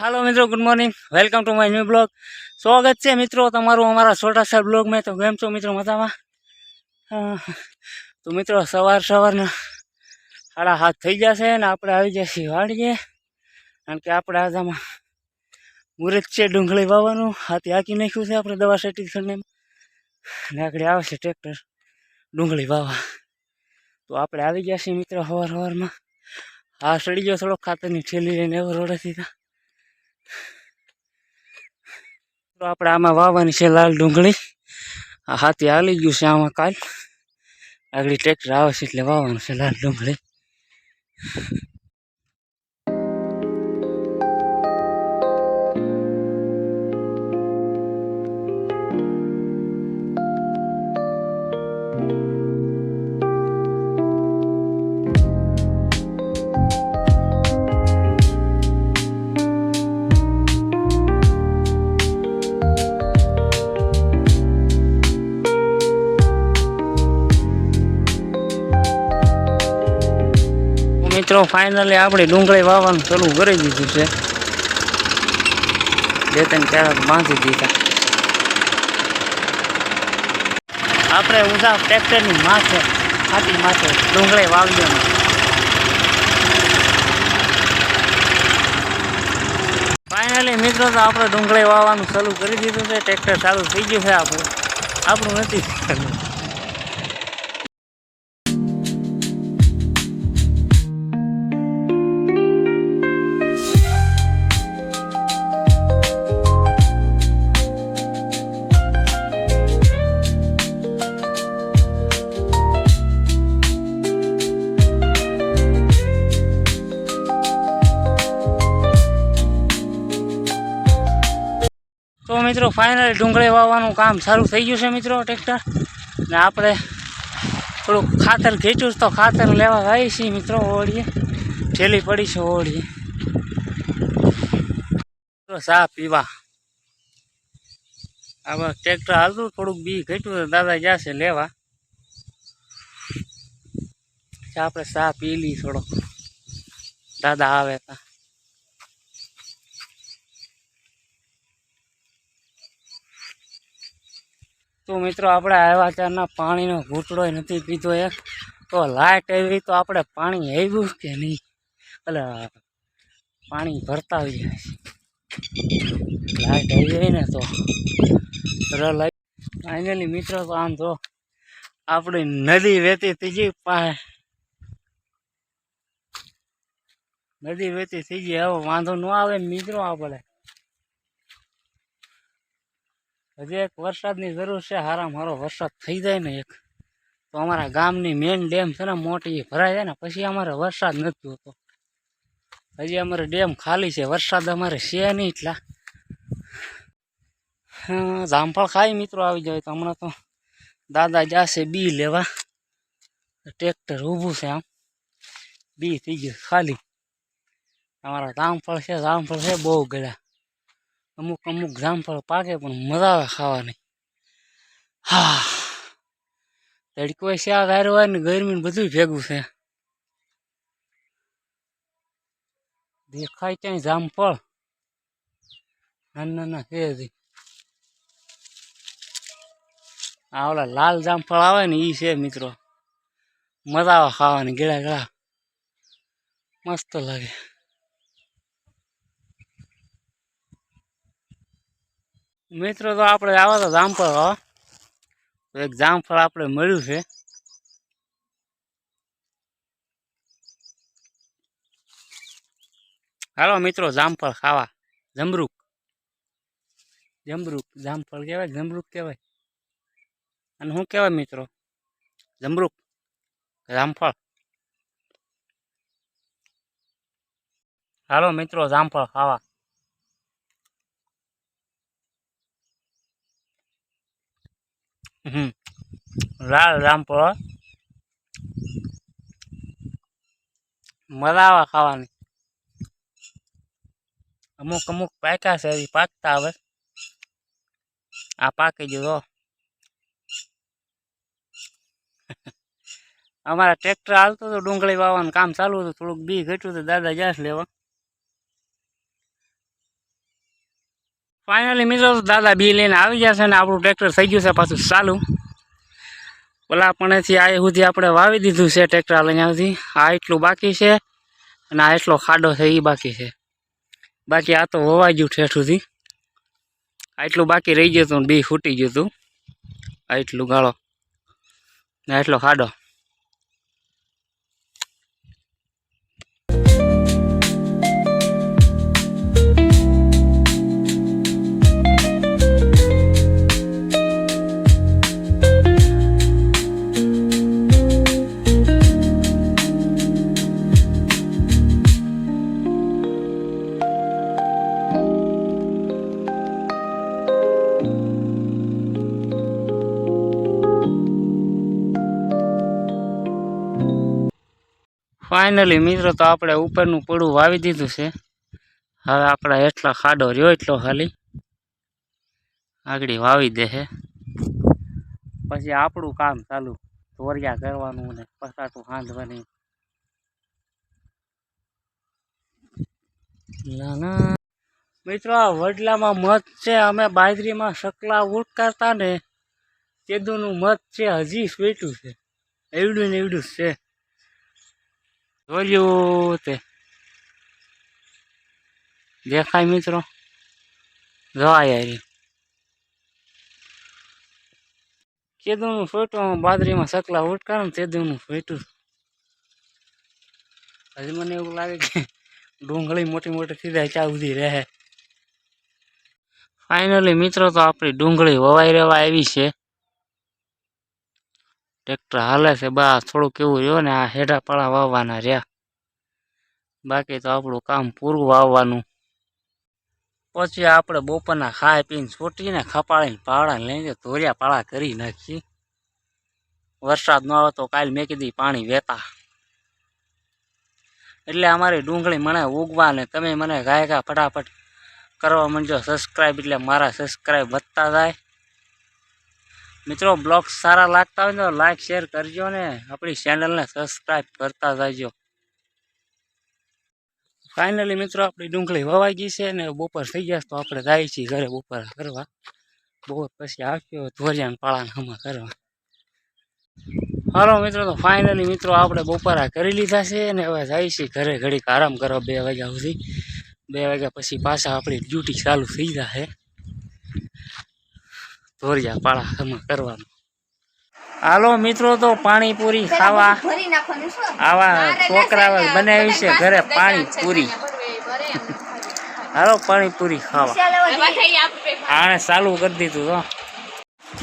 Hello मित्रों, good morning. Welcome to my new blog. स्वागत है मित्रों तमारू हमारा छोटा सा ब्लॉग में। तो केम छो मित्रों, मजामा? तो मित्रों सवार सवारना 7:30 થઈ જશે ને આપણે આવી જશે વાડીએ, કારણ કે આપણે આજે આમાં મુહૂર્ત છે ડુંગળી વાવવાનું. હાથી હાકી નાખ્યું છે આપણે દવા છાંટી કરીને, ને આગળ આવશે ટ્રેક્ટર ડુંગળી વાવવા. તો આપણે આવી જશે મિત્રો સવાર સવારમાં. આ સડી ગયો થોડોક ખાતરની થેલી લઈને એવો રોડેથી. તો આપણે આમાં વાવવાની છે લાલ ડુંગળી. આ હાથી હાલી ગયું છે આમાં કાલ. આગળ ટ્રેક્ટર આવશે એટલે વાવવાનું છે લાલ ડુંગળી. મિત્રો ફાઇનલી આપણે ડુંગળી વાવવાનું ચાલુ કરી દીધું છે. 2-3 ક્યારેક બાંધી દીધા. આપણે ઊંધા ટ્રેક્ટરની માથે હાથી માથે ડુંગળી વાવવાનું. ફાઇનલી મિત્રો તો આપણે ડુંગળી વાવવાનું ચાલુ કરી દીધું છે. ટ્રેક્ટર ચાલુ થઈ ગયું છે. આપણું નથી. તો મિત્રો ફાઇનલી ડુંગળી વાવવાનું કામ સારું થઈ ગયું છે મિત્રો. ટ્રેક્ટર ને આપણે થોડુંક ખાતર ખેંચ્યું તો ખાતર લેવા આવી છીએ મિત્રો. ઓળીએ ઠેલી પડી છે ઓળીએ તો ચા પીવા. આમાં ટ્રેક્ટર હાલતું થોડુંક બી ખેંચ્યું તો દાદા જશે લેવા. આપણે ચા પી લઈ થોડોક, દાદા આવે તા. તો મિત્રો આપણે આવ્યા ત્યારના પાણીનો ઘૂંટડો નથી પીધો એક. તો લાઇટ આવી તો આપણે પાણી આવ્યું કે નહીં, એટલે પાણી ભરતા હોઈએ. લાઇટ આવી ને તો ફાઇનલી મિત્રો તો આમ તો આપણી નદી વહેતી થઈ ગઈ. નદી વહેતી થઈ ગઈ, હવે વાંધો ન આવે ને મિત્રો. આપણે હજી એક વરસાદની જરૂર છે. હારામાં હારો વરસાદ થઈ જાય ને એક, તો અમારા ગામની મેઇન ડેમ છે ને મોટી, ભરાઈ જાય ને પછી અમારે વરસાદ નથી હોતો. હજી અમારે ડેમ ખાલી છે, વરસાદ અમારે છે નહીં એટલા. જામફળ ખાઈ મિત્રો આવી જાય. તો હમણાં તો દાદા જશે બી લેવા. ટ્રેક્ટર ઊભું છે, આમ બી થઈ ગયું ખાલી. અમારા જામફળ છે બહુ ગળ્યા. અમુક અમુક જામફળ પાકે પણ મજા આવે ખાવાની. હા, તડકો છે આ ગાયરો હોય ને ગરમી બધું ભેગું છે. દેખાય ક્યાંય જામફળ નાના છે હજી. આ ઓલા લાલ જામફળ આવે ને એ છે મિત્રો. મજા આવે ખાવાની, ગળા ગળા મસ્ત લાગે. મિત્રો તો આપણે આવા તો જામફળ ખાવા. તો એક જામફળ આપણે મળ્યું છે. હાલો મિત્રો જામફળ ખાવા. જમરૂક જામફળ કહેવાય, જમરૂક કહેવાય. અને શું કહેવાય મિત્રો? જમરૂક, જામફળ. હાલો મિત્રો જામફળ ખાવા. લાલ જામફળ મજા આવે ખાવાની. અમુક અમુક પાક્યા છે, હજી પાકતા આવે. આ પાકી ગયો. અમારા ટ્રેક્ટર હાલતું હતું, ડુંગળી વાવવાનું કામ ચાલુ હતું. થોડુંક બી ઘટ્યું તો દાદા જાસ લેવા. ફાઇનલી મિત્રો દાદા બી લઈને આવી જશે ને આપણું ટ્રેક્ટર થઈ ગયું છે પાછું ચાલુ. ઓલા પણેથી આ સુધી આપણે વાવી દીધું છે ટ્રેક્ટર લઈને આવતી. આ એટલું બાકી છે અને આ એટલો ખાડો છે એ બાકી છે. બાકી આ તો વવાઈ ગયું ઠેઠ સુધી. આટલું બાકી રહી ગયું હતું, બી ફૂટી ગયું હતું. આ એટલું ગાળો ને એટલો ખાડો. ફાઇનલી મિત્રો તો આપણે ઉપરનું પડું વાવી દીધું છે. હવે આપણે એટલા ખાડો રહ્યો એટલો ખાલી આગળ વાવી દે છે. પછી આપણું કામ ચાલુ ધોરિયા કરવાનું ને પસાટું હાંધવાની. મિત્રો આ વડલામાં મધ છે. અમે બાજરીમાં સકલા ઉટકારતા ને તેદુનું મધ છે, હજી સ્વીટું છે. એવડું ને એવડું છે. જોયું તે દેખાય મિત્રો? જવાય યાર કેદુનું ફોટું બાજરીમાં સકલા ઉટકારે ને તેદુનું ફોટું. હજી મને એવું લાગે કે ડુંગળી મોટી મોટી થઈ જાય ત્યાં સુધી રહે. ફાઇનલી મિત્રો તો આપણી ડુંગળી વવાઈ રહેવા આવી છે. ટ્રેક્ટર હાલે છે. બા થોડુંક એવું રહ્યો ને આ હેઠા પાળા વાવવાના રહ્યા. બાકી તો આપણું કામ પૂરું વાવવાનું. પછી આપણે બપોરના ખાઈ પીને છૂટીને ખપાડીને પાળા લઈને ધોરિયા પાળા કરી નાખીએ. વરસાદ ન આવે તો કાલ મેં કીધી પાણી વહેતા. એટલે અમારી ડુંગળી મને ઉગવા ને તમે મને ગાયકા ફટાફટ કરવા માંડજો સબસ્ક્રાઈબ, એટલે મારા સબસ્ક્રાઈબ વધતા જાય. મિત્રો બ્લોગ્સ સારા લાગતા હોય તો લાઈક શેર કરજો ને આપણી ચેનલને સબસ્ક્રાઈબ કરતા જાયજો. ફાઇનલી મિત્રો આપણી ડુંગળી વવાઈ ગઈ છે ને બપોર થઈ ગયા તો આપણે જાય છીએ ઘરે બપોર કરવા. બપોર પછી આવ્યો ધોરિયાને પાળાને હમા કરવા. હાલો મિત્રો તો ફાઇનલી મિત્રો આપણે બપોરા કરી લીધા છે ને હવે જાય છીએ ઘરે ઘડીક આરામ કરવા 2 વાગ્યા સુધી. 2 વાગ્યા પછી પાછા આપણી ડ્યુટી ચાલુ થઈ જશે ધોરિયા પાળા હમા કરવાનું. હાલો મિત્રો તો પાણીપુરી ખાવા આવા છોકરા બનાવી છે ઘરે પાણીપુરી. હાલો પાણીપુરી ખાવા આને ચાલુ કરી દીધું તો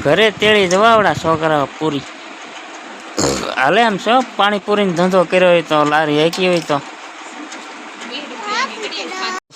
ઘરે તેડી જવાવડા છોકરા પૂરી હાલે એમ છો. પાણીપુરીનો ધંધો કર્યો હોય તો લારી હાકી હોય તો.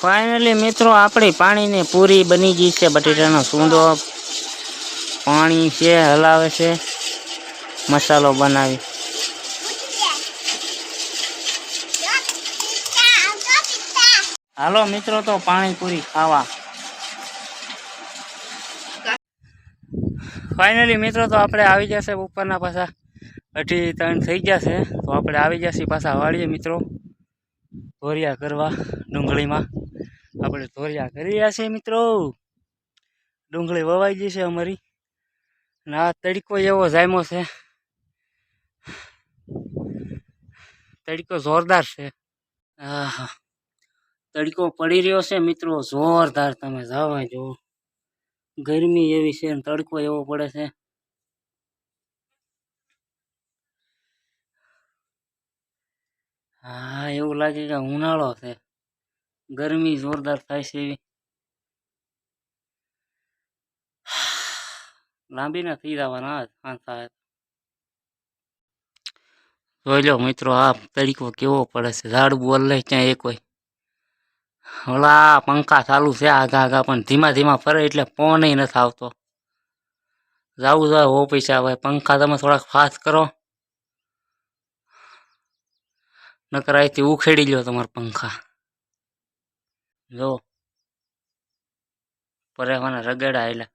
ફાઇનલી મિત્રો આપણી પાણીની પૂરી બની ગઈ છે. બટેટાનો સૂંદો પાણી છે હલાવે છે મસાલો બનાવી. હાલો મિત્રો તો પાણીપુરી ખાવા. ફાઇનલી મિત્રો તો આપણે આવી જશે ઉપરના પાછા 2:30 થઈ ગયા છે તો આપણે આવી જશે પાછા વાળીએ મિત્રો ધોરિયા કરવા. ડુંગળીમાં આપણે ધોરિયા કરી રહ્યા છીએ મિત્રો. ડુંગળી વવાઈ ગઈ છે અમારી અને આ તડકો એવો જામ્યો છે. તડકો જોરદાર છે. હા તડકો પડી રહ્યો છે મિત્રો જોરદાર. તમે જવા જો ગરમી એવી છે ને તડકો એવો પડે છે. હા એવું લાગે કે ઉનાળો છે. ગરમી જોરદાર થાય છે એવી. લાંબી ના થઈ જવાના થાય. જોઈ લો મિત્રો આ તડકો કેવો પડે છે. ઝાડવું બોલે ક્યાં એક હોય. ઓલા પંખા ચાલુ છે આગા આગા પણ ધીમા ધીમા ફરે એટલે પવન નથી આવતો. જવું જોઈએ હો પૈસા આવે. પંખા તમે થોડાક ફાસ્ટ કરો નકર અહીંથી ઉખેડી લ્યો તમારા પંખા. જો પરેવાના રગડા એટલે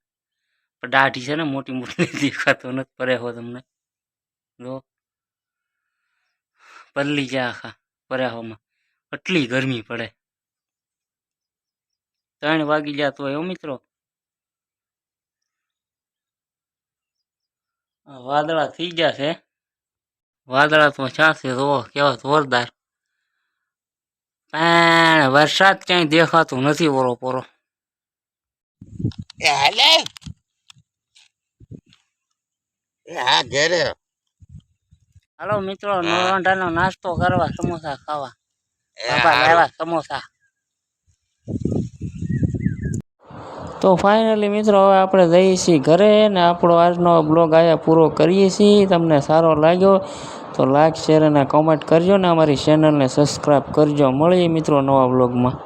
પણ દાઢી છે ને મોટી મોટી દેખાતો નથી પરેહો તમને. જો પલ્લી જાય આખા પરેહોમાં એટલી ગરમી પડે. 3 વાગી ગયા તો એવું મિત્રો વાદળા થઈ ગયા છે. વાદળા તો છાંશે તો કેવા જોરદાર, પણ વરસાદ ક્યાંય દેખાતું નથી. ઓરો પોરો હાલો મિત્રો, નોરંઢાનો નાસ્તો કરવા, સમોસા ખાવા. બાપા લાવ્યા સમોસા. તો ફાઇનલી મિત્રો હવે આપણે જઈએ છીએ ઘરે ને આપણો આજનો બ્લોગ આયા પૂરો કરીએ છીએ. તમને સારો લાગ્યો તો લાઈક, શેર અને કોમેન્ટ કરજો ને અમારી ચેનલને સબસ્ક્રાઈબ કરજો. મળીએ મિત્રો નવા બ્લોગમાં.